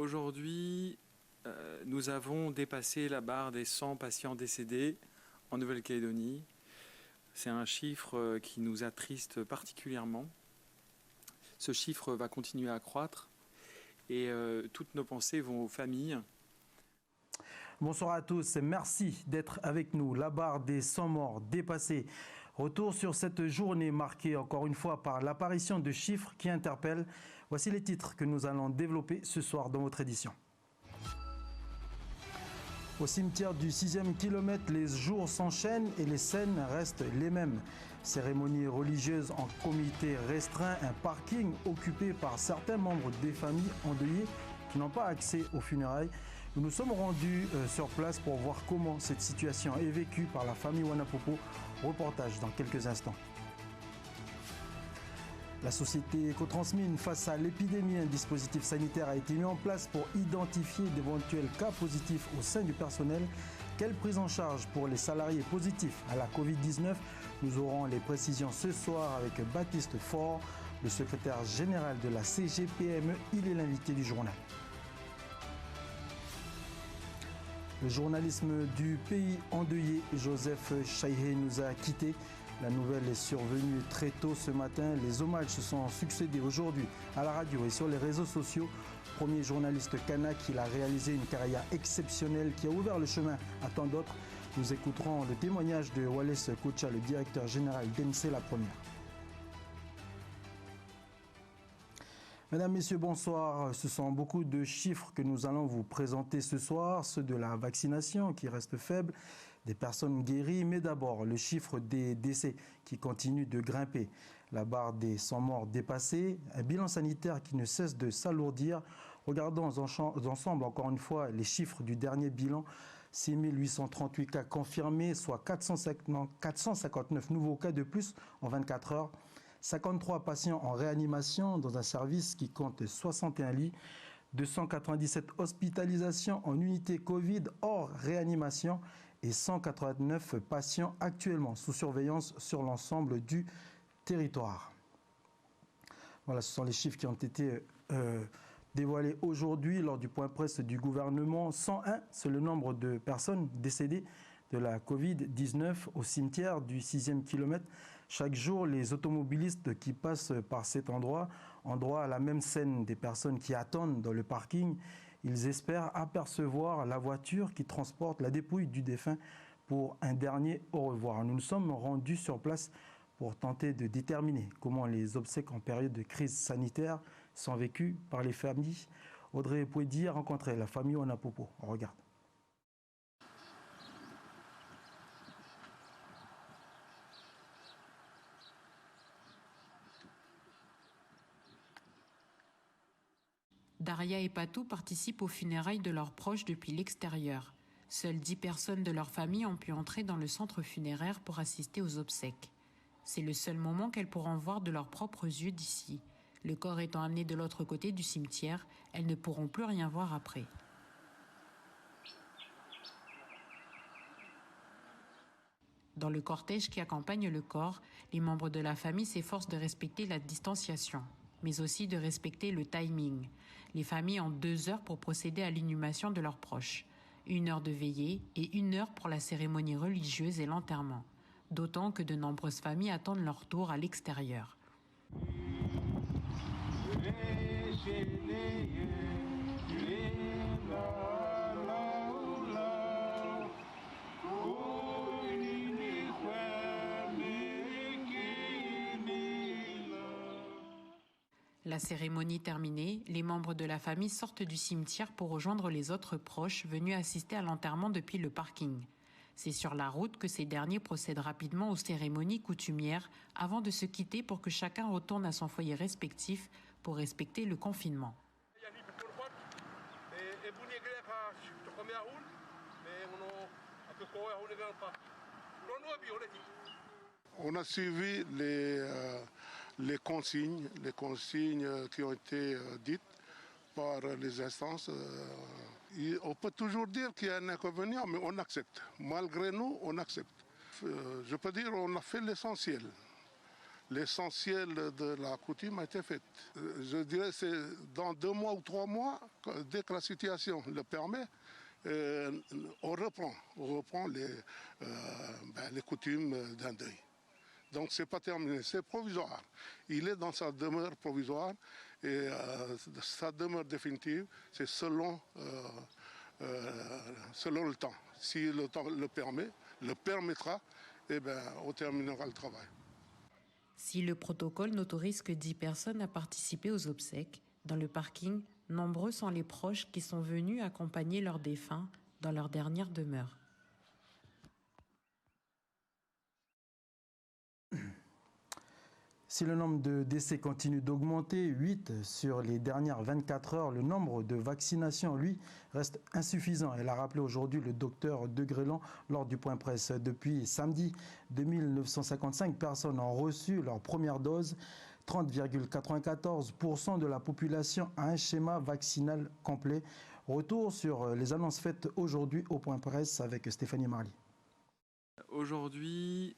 Aujourd'hui, nous avons dépassé la barre des 100 patients décédés en Nouvelle-Calédonie. C'est un chiffre qui nous attriste particulièrement. Ce chiffre va continuer à croître et toutes nos pensées vont aux familles. Bonsoir à tous et merci d'être avec nous. La barre des 100 morts dépassée. Retour sur cette journée marquée encore une fois par l'apparition de chiffres qui interpellent. Voici les titres que nous allons développer ce soir dans votre édition. Au cimetière du 6e kilomètre, les jours s'enchaînent et les scènes restent les mêmes. Cérémonies religieuses en comité restreint, un parking occupé par certains membres des familles endeuillées qui n'ont pas accès aux funérailles. Nous nous sommes rendus sur place pour voir comment cette situation est vécue par la famille Wanapopo. Reportage dans quelques instants. La société Ecotransmine, face à l'épidémie, un dispositif sanitaire a été mis en place pour identifier d'éventuels cas positifs au sein du personnel. Quelle prise en charge pour les salariés positifs à la Covid-19? Nous aurons les précisions ce soir avec Baptiste Faure, le secrétaire général de la CGPME. Il est l'invité du journal. Le journalisme du pays endeuillé, Joseph Chaihé, nous a quittés. La nouvelle est survenue très tôt ce matin. Les hommages se sont succédés aujourd'hui à la radio et sur les réseaux sociaux. Premier journaliste kanak, il a réalisé une carrière exceptionnelle qui a ouvert le chemin à tant d'autres. Nous écouterons le témoignage de Wallace Kocha, le directeur général d'ENSE La Première. Mesdames, Messieurs, bonsoir. Ce sont beaucoup de chiffres que nous allons vous présenter ce soir, ceux de la vaccination qui reste faible, des personnes guéries, mais d'abord le chiffre des décès qui continue de grimper. La barre des 100 morts dépassée, un bilan sanitaire qui ne cesse de s'alourdir. Regardons ensemble encore une fois les chiffres du dernier bilan. 6 838 cas confirmés, soit 459 nouveaux cas de plus en 24 heures. 53 patients en réanimation dans un service qui compte 61 lits, 297 hospitalisations en unité Covid hors réanimation et 189 patients actuellement sous surveillance sur l'ensemble du territoire. Voilà, ce sont les chiffres qui ont été dévoilés aujourd'hui lors du point presse du gouvernement. 101, c'est le nombre de personnes décédées de la Covid-19 au cimetière du 6e kilomètre. Chaque jour, les automobilistes qui passent par cet endroit ont droit à la même scène des personnes qui attendent dans le parking. Ils espèrent apercevoir la voiture qui transporte la dépouille du défunt pour un dernier au revoir. Nous nous sommes rendus sur place pour tenter de déterminer comment les obsèques en période de crise sanitaire sont vécues par les familles. Audrey Pouedi a rencontré la famille Wanapopo. On regarde. Daria et Patou participent aux funérailles de leurs proches depuis l'extérieur. Seules 10 personnes de leur famille ont pu entrer dans le centre funéraire pour assister aux obsèques. C'est le seul moment qu'elles pourront voir de leurs propres yeux d'ici. Le corps étant amené de l'autre côté du cimetière, elles ne pourront plus rien voir après. Dans le cortège qui accompagne le corps, les membres de la famille s'efforcent de respecter la distanciation, mais aussi de respecter le timing. Les familles ont 2 heures pour procéder à l'inhumation de leurs proches. 1 heure de veillée et 1 heure pour la cérémonie religieuse et l'enterrement. D'autant que de nombreuses familles attendent leur tour à l'extérieur. La cérémonie terminée, les membres de la famille sortent du cimetière pour rejoindre les autres proches venus assister à l'enterrement depuis le parking. C'est sur la route que ces derniers procèdent rapidement aux cérémonies coutumières avant de se quitter pour que chacun retourne à son foyer respectif pour respecter le confinement. On a suivi les consignes qui ont été dites par les instances. On peut toujours dire qu'il y a un inconvénient, mais on accepte. Malgré nous, on accepte. Je peux dire qu'on a fait l'essentiel. l'essentiel de la coutume a été fait. Je dirais que c'est dans 2 mois ou 3 mois, dès que la situation le permet, on reprend les coutumes d'un deuil. Donc c'est pas terminé, c'est provisoire. Il est dans sa demeure provisoire et sa demeure définitive, c'est selon le temps. Si le temps le permettra, on terminera le travail. Si le protocole n'autorise que 10 personnes à participer aux obsèques, dans le parking, nombreux sont les proches qui sont venus accompagner leurs défunts dans leur dernière demeure. Si le nombre de décès continue d'augmenter, 8 sur les dernières 24 heures, le nombre de vaccinations, lui, reste insuffisant. Elle a rappelé aujourd'hui le docteur Degrelon lors du point presse. Depuis samedi, 2955 personnes ont reçu leur première dose. 30,94% de la population a un schéma vaccinal complet. Retour sur les annonces faites aujourd'hui au point presse avec Stéphanie Marly. Aujourd'hui,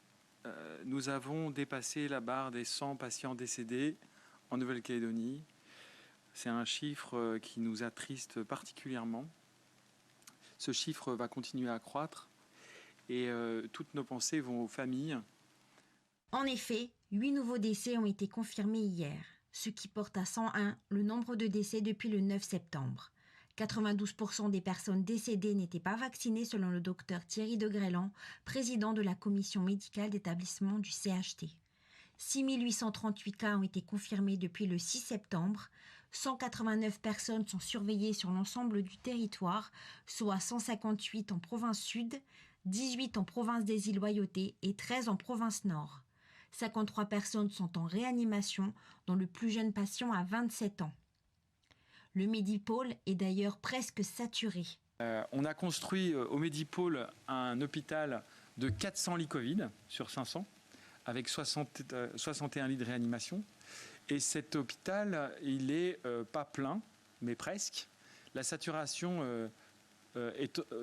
nous avons dépassé la barre des 100 patients décédés en Nouvelle-Calédonie. C'est un chiffre qui nous attriste particulièrement. Ce chiffre va continuer à croître et toutes nos pensées vont aux familles. En effet, 8 nouveaux décès ont été confirmés hier, ce qui porte à 101 le nombre de décès depuis le 9 septembre. 92% des personnes décédées n'étaient pas vaccinées selon le docteur Thierry Degrelon, président de la commission médicale d'établissement du CHT. 6838 cas ont été confirmés depuis le 6 septembre. 189 personnes sont surveillées sur l'ensemble du territoire, soit 158 en province sud, 18 en province des îles Loyauté et 13 en province nord. 53 personnes sont en réanimation, dont le plus jeune patient a 27 ans. Le Medipôle est d'ailleurs presque saturé. On a construit au Medipôle un hôpital de 400 lits Covid sur 500, avec 61 lits de réanimation. Et cet hôpital, il est pas plein, mais presque. La saturation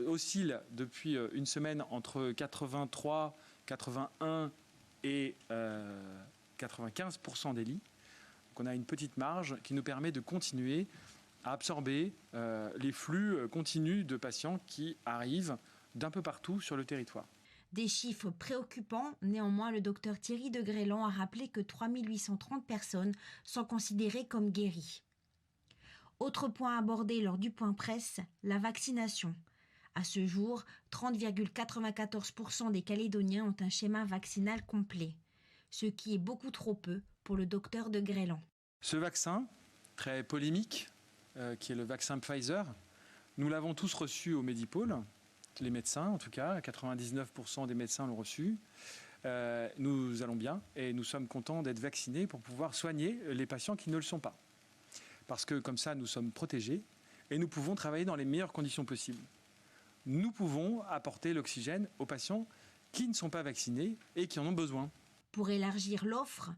oscille depuis une semaine entre 83, 81 et 95% des lits. Donc on a une petite marge qui nous permet de continuer à absorber les flux continus de patients qui arrivent d'un peu partout sur le territoire. Des chiffres préoccupants, néanmoins le docteur Thierry Degrelon a rappelé que 3830 personnes sont considérées comme guéries. Autre point abordé lors du point presse, la vaccination. À ce jour, 30,94% des Calédoniens ont un schéma vaccinal complet, ce qui est beaucoup trop peu pour le docteur Degrelon. Ce vaccin, très polémique, qui est le vaccin Pfizer, nous l'avons tous reçu au Medipôle, les médecins en tout cas, 99% des médecins l'ont reçu. Nous allons bien et nous sommes contents d'être vaccinés pour pouvoir soigner les patients qui ne le sont pas. Parce que comme ça, nous sommes protégés et nous pouvons travailler dans les meilleures conditions possibles. Nous pouvons apporter l'oxygène aux patients qui ne sont pas vaccinés et qui en ont besoin. Pour élargir l'offre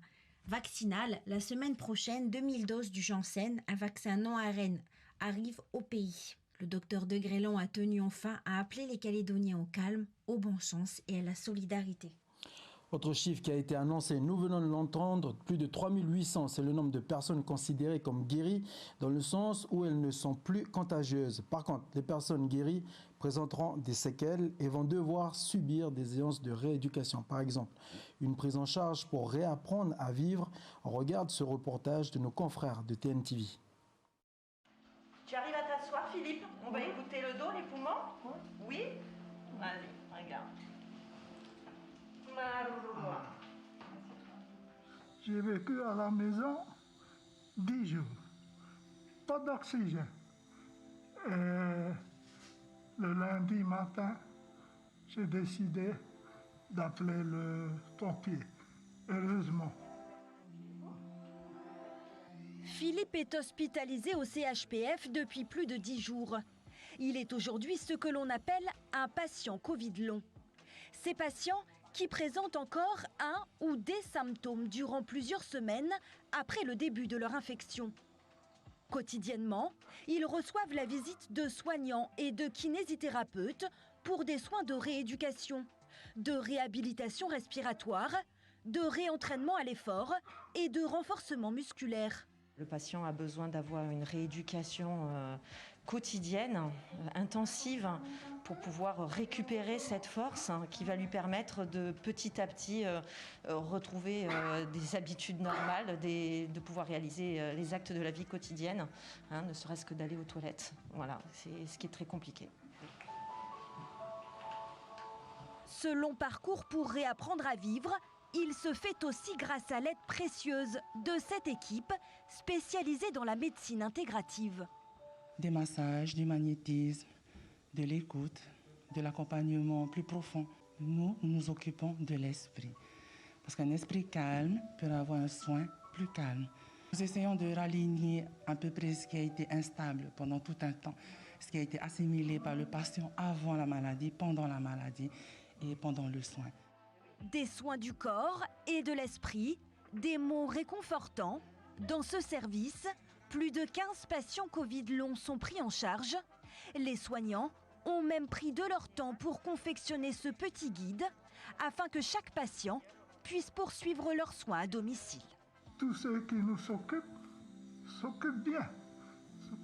vaccinale, la semaine prochaine, 2000 doses du Janssen, un vaccin non ARN, arrivent au pays. Le docteur Degrelon a tenu enfin à appeler les Calédoniens au calme, au bon sens et à la solidarité. Autre chiffre qui a été annoncé, nous venons de l'entendre, plus de 3800, c'est le nombre de personnes considérées comme guéries dans le sens où elles ne sont plus contagieuses. Par contre, les personnes guéries présenteront des séquelles et vont devoir subir des séances de rééducation. Par exemple, une prise en charge pour réapprendre à vivre. On regarde ce reportage de nos confrères de TNTV. Tu arrives à t'asseoir, Philippe? On va écouter le dos, les poumons? Oui? Allez, regarde. J'ai vécu à la maison 10 jours, pas d'oxygène. Et le lundi matin, j'ai décidé d'appeler le pompier, heureusement. Philippe est hospitalisé au CHPF depuis plus de 10 jours. Il est aujourd'hui ce que l'on appelle un patient Covid long. Ces patients qui présentent encore un ou des symptômes durant plusieurs semaines après le début de leur infection. Quotidiennement, ils reçoivent la visite de soignants et de kinésithérapeutes pour des soins de rééducation, de réhabilitation respiratoire, de réentraînement à l'effort et de renforcement musculaire. Le patient a besoin d'avoir une rééducation quotidienne, intensive, pour pouvoir récupérer cette force qui va lui permettre de petit à petit retrouver des habitudes normales, de pouvoir réaliser les actes de la vie quotidienne, ne serait-ce que d'aller aux toilettes. Voilà, c'est ce qui est très compliqué. Ce long parcours pour réapprendre à vivre, il se fait aussi grâce à l'aide précieuse de cette équipe spécialisée dans la médecine intégrative. Des massages, du magnétisme, de l'écoute, de l'accompagnement plus profond. Nous nous occupons de l'esprit. Parce qu'un esprit calme peut avoir un soin plus calme. Nous essayons de raligner à peu près ce qui a été instable pendant tout un temps, ce qui a été assimilé par le patient avant la maladie, pendant la maladie et pendant le soin. Des soins du corps et de l'esprit, des mots réconfortants. Dans ce service, plus de 15 patients Covid long sont pris en charge. Les soignants ont même pris de leur temps pour confectionner ce petit guide afin que chaque patient puisse poursuivre leurs soins à domicile. Tous ceux qui nous s'occupent bien.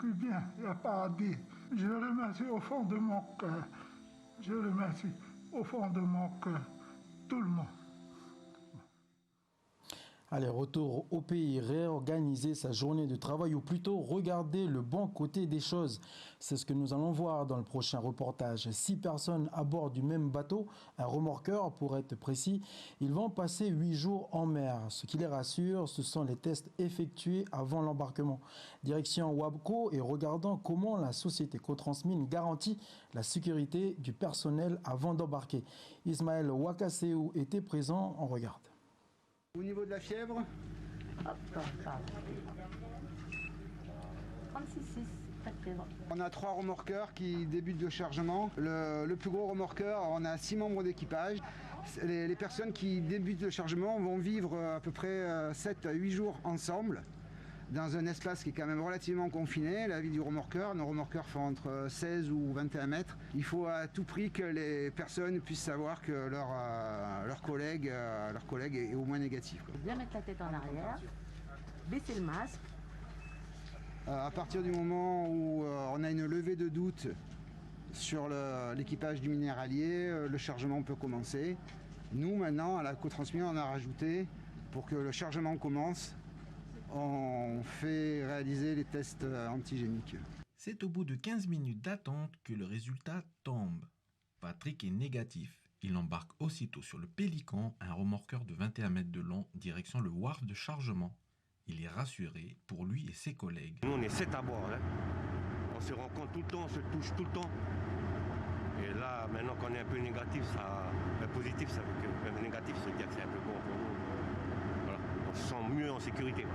Il n'y a pas à dire. Je remercie au fond de mon cœur. Je remercie au fond de mon cœur tout le monde. Allez, retour au pays, réorganiser sa journée de travail ou plutôt regarder le bon côté des choses. C'est ce que nous allons voir dans le prochain reportage. 6 personnes à bord du même bateau, un remorqueur pour être précis. Ils vont passer 8 jours en mer. Ce qui les rassure, ce sont les tests effectués avant l'embarquement. Direction WABCO et regardant comment la société Cotransmine garantit la sécurité du personnel avant d'embarquer. Ismaël Wakaseou était présent, on regarde. Au niveau de la fièvre, 36,6, pas de fièvre. On a 3 remorqueurs qui débutent le chargement. Le plus gros remorqueur, on a 6 membres d'équipage. Les personnes qui débutent le chargement vont vivre à peu près 7 à 8 jours ensemble dans un espace qui est quand même relativement confiné. La vie du remorqueur, nos remorqueurs font entre 16 ou 21 mètres. Il faut à tout prix que les personnes puissent savoir que leur collègue est au moins négatif. Bien mettre la tête en arrière, baisser le masque. À partir du moment où on a une levée de doute sur l'équipage du minéralier, le chargement peut commencer. Nous, maintenant, à la Cotransmine, on a rajouté, pour que le chargement commence, on fait réaliser les tests antigéniques. C'est au bout de 15 minutes d'attente que le résultat tombe. Patrick est négatif. Il embarque aussitôt sur le Pélican, un remorqueur de 21 mètres de long, direction le wharf de chargement. Il est rassuré pour lui et ses collègues. Nous, on est 7 à bord. On se rencontre tout le temps, on se touche tout le temps. Et là, maintenant qu'on est un peu négatif, positif, ça veut que même négatif, ça veut dire que c'est un peu bon pour nous. Voilà. On se sent mieux en sécurité.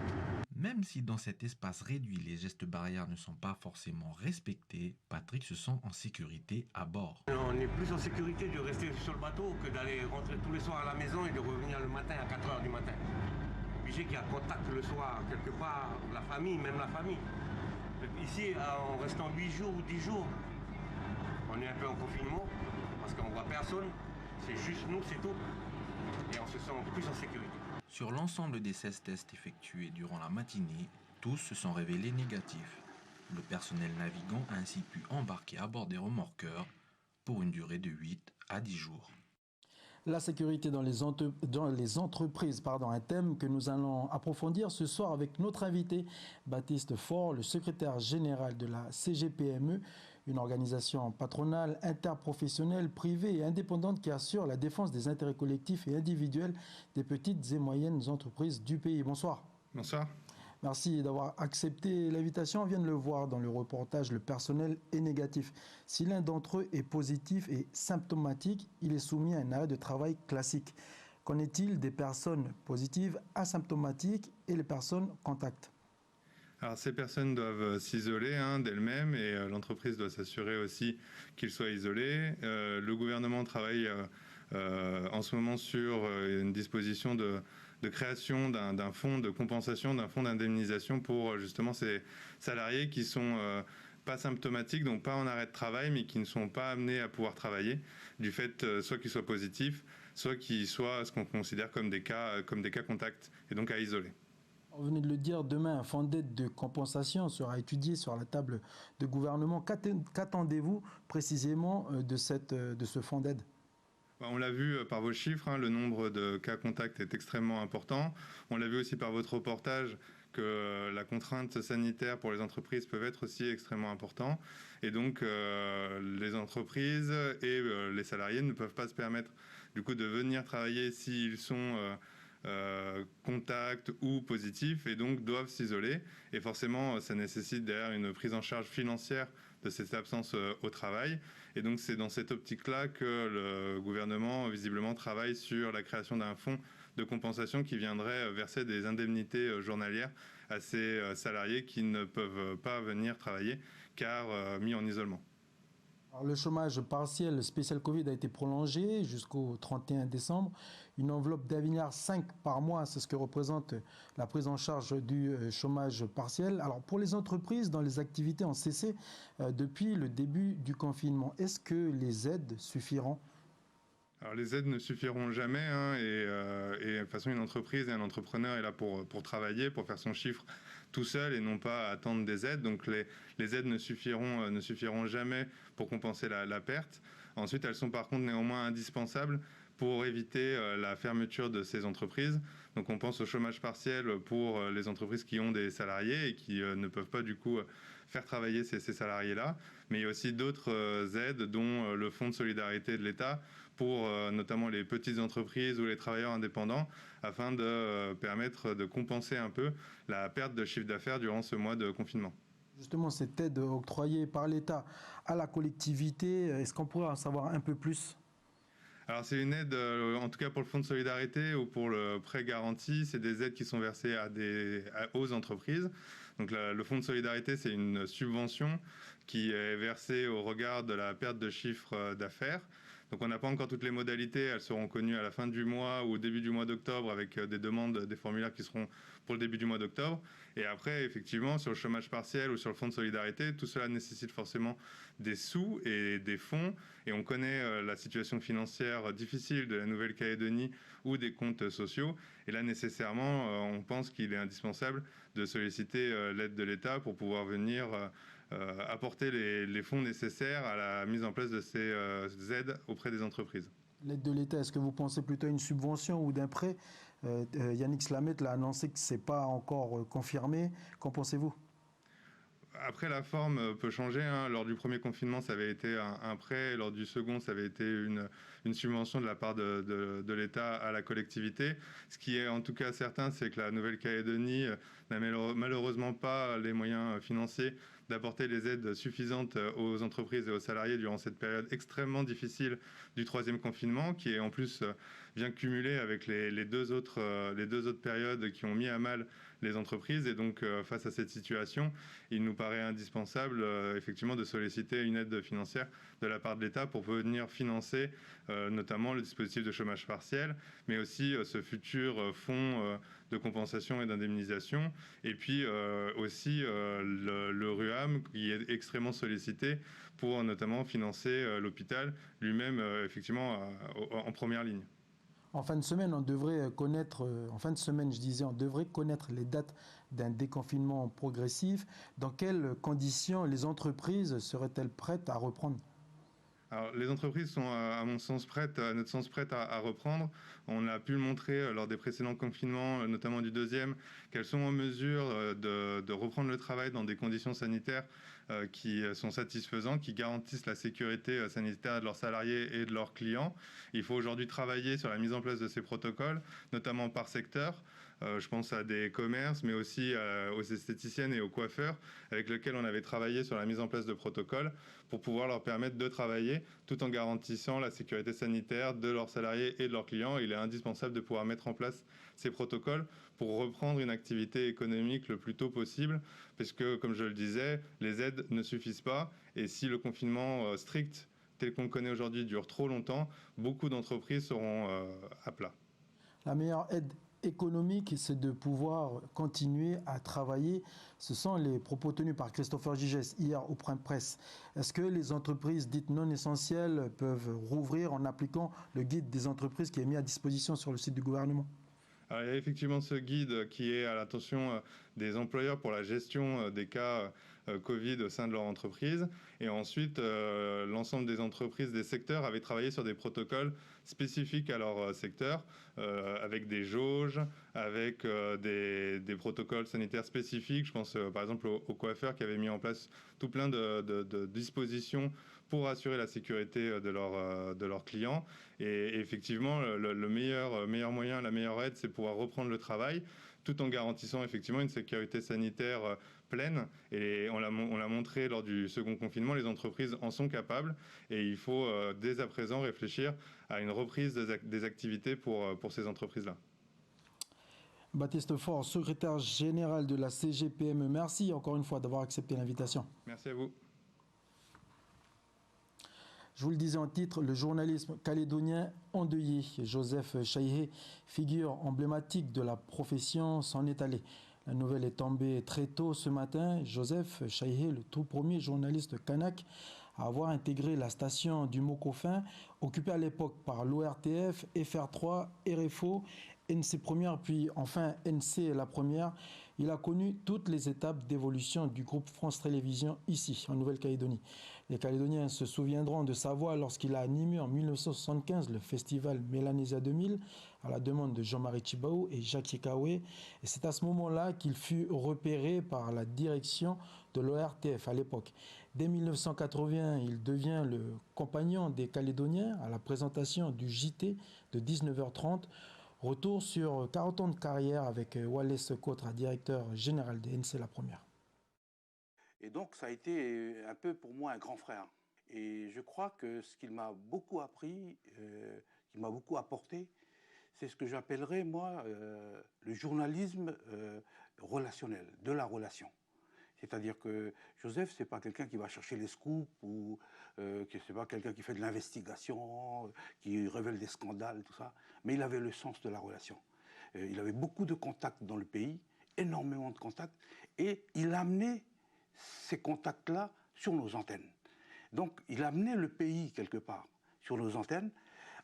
Même si dans cet espace réduit, les gestes barrières ne sont pas forcément respectés, Patrick se sent en sécurité à bord. On est plus en sécurité de rester sur le bateau que d'aller rentrer tous les soirs à la maison et de revenir le matin à 4 h du matin. Obligé qu'il y a contact le soir, quelque part, la famille, même la famille. Ici, en restant 8 jours ou 10 jours, on est un peu en confinement, parce qu'on ne voit personne, c'est juste nous, c'est tout. Et on se sent plus en sécurité. Sur l'ensemble des 16 tests effectués durant la matinée, tous se sont révélés négatifs. Le personnel navigant a ainsi pu embarquer à bord des remorqueurs pour une durée de 8 à 10 jours. La sécurité dans les entreprises, un thème que nous allons approfondir ce soir avec notre invité Baptiste Faure, le secrétaire général de la CGPME, une organisation patronale, interprofessionnelle, privée et indépendante qui assure la défense des intérêts collectifs et individuels des petites et moyennes entreprises du pays. Bonsoir. Bonsoir. Merci d'avoir accepté l'invitation. On vient de le voir dans le reportage, le personnel est négatif. Si l'un d'entre eux est positif et symptomatique, il est soumis à un arrêt de travail classique. Qu'en est-il des personnes positives, asymptomatiques et les personnes contacts ? Alors ces personnes doivent s'isoler d'elles-mêmes et l'entreprise doit s'assurer aussi qu'ils soient isolés. Le gouvernement travaille en ce moment sur une disposition de création d'un fonds de compensation, d'un fonds d'indemnisation pour justement ces salariés qui sont pas symptomatiques, donc pas en arrêt de travail, mais qui ne sont pas amenés à pouvoir travailler du fait soit qu'ils soient positifs, soit qui soient ce qu'on considère comme des cas contacts et donc à isoler. Vous venez de le dire, demain, un fonds d'aide de compensation sera étudié sur la table de gouvernement. Qu'attendez-vous précisément de ce fonds d'aide ? On l'a vu par vos chiffres, le nombre de cas contacts est extrêmement important. On l'a vu aussi par votre reportage que la contrainte sanitaire pour les entreprises peut être aussi extrêmement importante. Et donc, les entreprises et les salariés ne peuvent pas se permettre du coup de venir travailler s'ils sont contacts ou positifs et donc doivent s'isoler. Et forcément, ça nécessite derrière une prise en charge financière de cette absence au travail. Et donc, c'est dans cette optique-là que le gouvernement, visiblement, travaille sur la création d'un fonds de compensation qui viendrait verser des indemnités journalières à ces salariés qui ne peuvent pas venir travailler car mis en isolement. Alors, le chômage partiel spécial Covid a été prolongé jusqu'au 31 décembre. Une enveloppe d'1,5 milliard par mois, c'est ce que représente la prise en charge du chômage partiel. Alors pour les entreprises dont les activités ont cessé depuis le début du confinement, est-ce que les aides suffiront ? Alors les aides ne suffiront jamais et de toute façon une entreprise et un entrepreneur est là pour travailler, pour faire son chiffre tout seul et non pas attendre des aides. Donc les aides ne suffiront jamais pour compenser la perte. Ensuite, elles sont par contre néanmoins indispensables pour éviter la fermeture de ces entreprises. Donc on pense au chômage partiel pour les entreprises qui ont des salariés et qui ne peuvent pas du coup faire travailler ces salariés-là. Mais il y a aussi d'autres aides dont le fonds de solidarité de l'État pour notamment les petites entreprises ou les travailleurs indépendants afin de permettre de compenser un peu la perte de chiffre d'affaires durant ce mois de confinement. Justement, cette aide octroyée par l'État à la collectivité, est-ce qu'on pourrait en savoir un peu plus ? Alors c'est une aide, en tout cas pour le fonds de solidarité ou pour le prêt garanti, c'est des aides qui sont versées aux entreprises. Donc le fonds de solidarité, c'est une subvention qui est versée au regard de la perte de chiffre d'affaires. Donc on n'a pas encore toutes les modalités, elles seront connues à la fin du mois ou au début du mois d'octobre avec des demandes, des formulaires qui seront pour le début du mois d'octobre. Et après, effectivement, sur le chômage partiel ou sur le fonds de solidarité, tout cela nécessite forcément des sous et des fonds. Et on connaît la situation financière difficile de la Nouvelle-Calédonie ou des comptes sociaux. Et là, nécessairement, on pense qu'il est indispensable de solliciter l'aide de l'État pour pouvoir venir apporter les fonds nécessaires à la mise en place de ces aides auprès des entreprises. L'aide de l'État, est-ce que vous pensez plutôt à une subvention ou d'un prêt ? Yannick Slamet l'a annoncé que ce n'est pas encore confirmé. Qu'en pensez-vous ? Après, la forme peut changer. Lors du premier confinement, ça avait été un prêt. Lors du second, ça avait été une subvention de la part de l'État à la collectivité. Ce qui est en tout cas certain, c'est que la Nouvelle-Calédonie n'a malheureusement pas les moyens financiers d'apporter les aides suffisantes aux entreprises et aux salariés durant cette période extrêmement difficile du troisième confinement, qui est en plus vient cumuler avec les deux autres périodes qui ont mis à mal les entreprises. Et donc, face à cette situation, il nous paraît indispensable, effectivement, de solliciter une aide financière de la part de l'État pour venir financer notamment le dispositif de chômage partiel, mais aussi ce futur fonds de compensation et d'indemnisation, et puis aussi le RUAM, qui est extrêmement sollicité pour notamment financer l'hôpital lui-même, effectivement, en première ligne. En fin de semaine, on devrait connaître les dates d'un déconfinement progressif. Dans quelles conditions les entreprises seraient-elles prêtes à reprendre ? Alors, les entreprises sont, à notre sens, prêtes à reprendre. On a pu le montrer lors des précédents confinements, notamment du deuxième, qu'elles sont en mesure de reprendre le travail dans des conditions sanitaires qui sont satisfaisantes, qui garantissent la sécurité sanitaire de leurs salariés et de leurs clients. Il faut aujourd'hui travailler sur la mise en place de ces protocoles, notamment par secteur. Je pense à des commerces, mais aussi aux esthéticiennes et aux coiffeurs, avec lesquels on avait travaillé sur la mise en place de protocoles pour pouvoir leur permettre de travailler tout en garantissant la sécurité sanitaire de leurs salariés et de leurs clients. Il est indispensable de pouvoir mettre en place ces protocoles pour reprendre une activité économique le plus tôt possible, parce que, comme je le disais, les aides ne suffisent pas. Et si le confinement strict, tel qu'on le connaît aujourd'hui, dure trop longtemps, beaucoup d'entreprises seront à plat. La meilleure aide économique, c'est de pouvoir continuer à travailler. Ce sont les propos tenus par Christopher Gigès hier au Point Presse. Est-ce que les entreprises dites non essentielles peuvent rouvrir en appliquant le guide des entreprises qui est mis à disposition sur le site du gouvernement ? Alors, il y a effectivement ce guide qui est à l'attention des employeurs pour la gestion des cas Covid au sein de leur entreprise. Et ensuite, l'ensemble des entreprises, des secteurs avaient travaillé sur des protocoles spécifiques à leur secteur, avec des jauges, avec des protocoles sanitaires spécifiques. Je pense par exemple aux coiffeurs qui avaient mis en place tout plein de dispositions pour assurer la sécurité de leurs clients. Et effectivement, le meilleur moyen, la meilleure aide, c'est pouvoir reprendre le travail, tout en garantissant effectivement une sécurité sanitaire pleine. Et on l'a montré lors du second confinement, les entreprises en sont capables. Et il faut dès à présent réfléchir à une reprise des activités pour ces entreprises-là. Baptiste Faure, secrétaire général de la CGPME, merci encore une fois d'avoir accepté l'invitation. Merci à vous. Je vous le disais en titre, le journalisme calédonien endeuillé. Joseph Chaihé, figure emblématique de la profession, s'en est allé. La nouvelle est tombée très tôt ce matin. Joseph Chaihé, le tout premier journaliste kanak à avoir intégré la station du Mokofin, occupée à l'époque par l'ORTF, FR3, RFO, NC Première, puis enfin NC La Première. Il a connu toutes les étapes d'évolution du groupe France Télévisions ici, en Nouvelle-Calédonie. Les Calédoniens se souviendront de sa voix lorsqu'il a animé en 1975 le festival Mélanésia 2000 à la demande de Jean-Marie Tchibaou et Jacques Yekawé. Et c'est à ce moment-là qu'il fut repéré par la direction de l'ORTF à l'époque. Dès 1980, il devient le compagnon des Calédoniens à la présentation du JT de 19h30. Retour sur 40 ans de carrière avec Wallace Cotra, directeur général des NC La Première. Et donc ça a été un peu pour moi un grand frère. Et je crois que ce qu'il m'a beaucoup appris, qu'il m'a beaucoup apporté, c'est ce que j'appellerais moi le journalisme relationnel, de la relation. C'est-à-dire que Joseph, c'est pas quelqu'un qui va chercher les scoops ou c'est pas quelqu'un qui fait de l'investigation, qui révèle des scandales, tout ça. Mais il avait le sens de la relation. Il avait beaucoup de contacts dans le pays, énormément de contacts, et il amenait ces contacts-là sur nos antennes. Donc, il amenait le pays quelque part sur nos antennes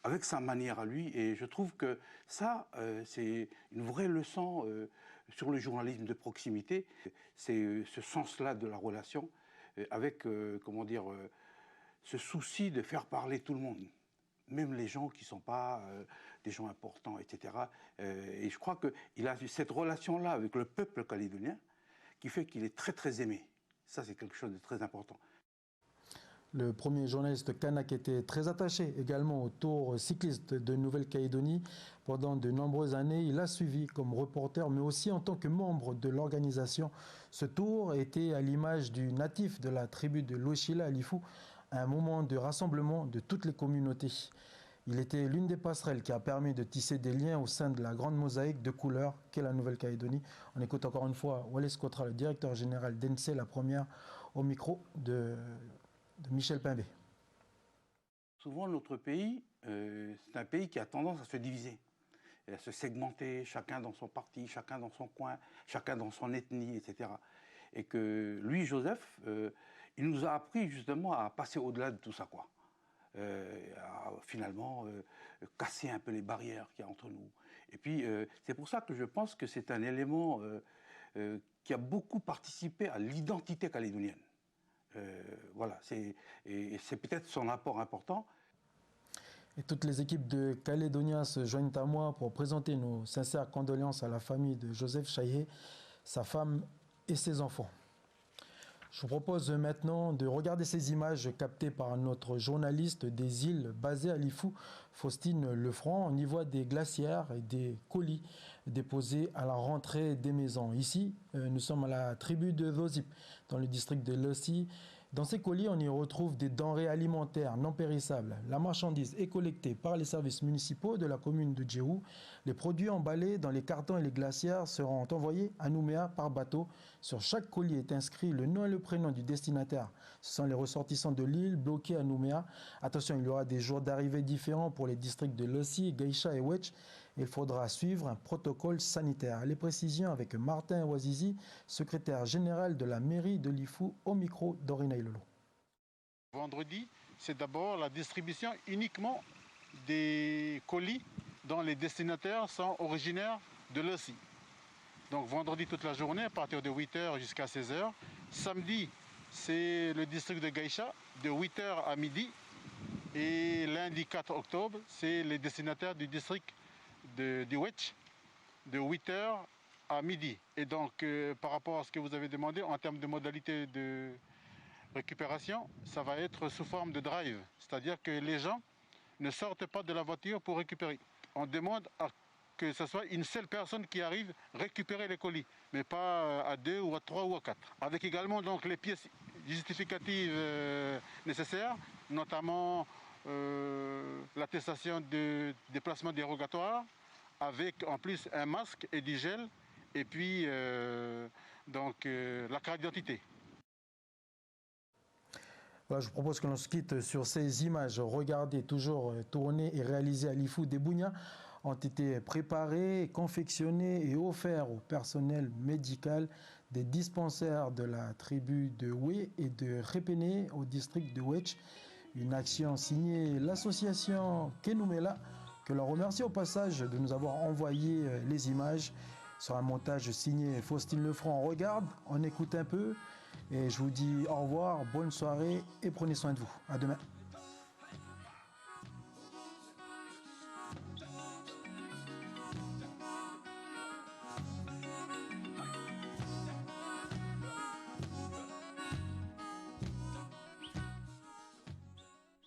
avec sa manière à lui, et je trouve que ça, c'est une vraie leçon sur le journalisme de proximité. C'est ce sens-là de la relation, avec, comment dire, ce souci de faire parler tout le monde, même les gens qui ne sont pas des gens importants, etc. Et je crois qu'il a cette relation-là avec le peuple calédonien qui fait qu'il est très, très aimé. Ça, c'est quelque chose de très important. Le premier journaliste kanak était très attaché également au Tour cycliste de Nouvelle-Calédonie. Pendant de nombreuses années, il a suivi comme reporter, mais aussi en tant que membre de l'organisation. Ce tour était à l'image du natif de la tribu de Lochila à Lifou, un moment de rassemblement de toutes les communautés. Il était l'une des passerelles qui a permis de tisser des liens au sein de la grande mosaïque de couleurs qu'est la Nouvelle-Calédonie. On écoute encore une fois Wallace Cotra, le directeur général d'NC La Première, au micro de Michel Pimbé. Souvent, notre pays, c'est un pays qui a tendance à se diviser, et à se segmenter, chacun dans son parti, chacun dans son coin, chacun dans son ethnie, etc. Et que lui, Joseph, il nous a appris justement à passer au-delà de tout ça, quoi. À finalement casser un peu les barrières qu'il y a entre nous. Et puis, c'est pour ça que je pense que c'est un élément qui a beaucoup participé à l'identité calédonienne. Voilà, c'est peut-être son apport important. Et toutes les équipes de Calédonia se joignent à moi pour présenter nos sincères condoléances à la famille de Joseph Chaihé, sa femme et ses enfants. Je vous propose maintenant de regarder ces images captées par notre journaliste des îles basée à Lifou, Faustine Lefranc. On y voit des glacières et des colis déposés à la rentrée des maisons. Ici, nous sommes à la tribu de Vosip, dans le district de Lossi. Dans ces colis, on y retrouve des denrées alimentaires non périssables. La marchandise est collectée par les services municipaux de la commune de Djéhou. Les produits emballés dans les cartons et les glacières seront envoyés à Nouméa par bateau. Sur chaque colis est inscrit le nom et le prénom du destinataire. Ce sont les ressortissants de l'île bloqués à Nouméa. Attention, il y aura des jours d'arrivée différents pour les districts de Lossi, Geisha et Wetch. Il faudra suivre un protocole sanitaire. Les précisions avec Martin Ouazizi, secrétaire général de la mairie de Lifou, au micro d'Orina Ilolo. Vendredi, c'est d'abord la distribution uniquement des colis dont les destinataires sont originaires de l'OSI. Donc vendredi toute la journée à partir de 8h jusqu'à 16h. Samedi, c'est le district de Gaïcha de 8h à midi. Et lundi 4 octobre, c'est les destinataires du district de Wetch de 8h à midi. Et donc par rapport à ce que vous avez demandé en termes de modalité de récupération, ça va être sous forme de drive. C'est-à-dire que les gens ne sortent pas de la voiture pour récupérer. On demande que ce soit une seule personne qui arrive récupérer les colis, mais pas à 2 ou à 3 ou à 4. Avec également donc les pièces justificatives nécessaires, notamment l'attestation de déplacement dérogatoire, avec en plus un masque et du gel, et puis la carte d'identité. Voilà, je vous propose que l'on se quitte sur ces images. Regardez, toujours tournées et réalisées à Lifou. Des bougnats ont été préparés, confectionnés et offerts au personnel médical des dispensaires de la tribu de Oué et de Répéné au district de Wetch. Une action signée l'association Kenoumela, que l'on remercie au passage de nous avoir envoyé les images sur un montage signé Faustine Lefranc. On regarde, on écoute un peu. Et je vous dis au revoir, bonne soirée et prenez soin de vous. À demain.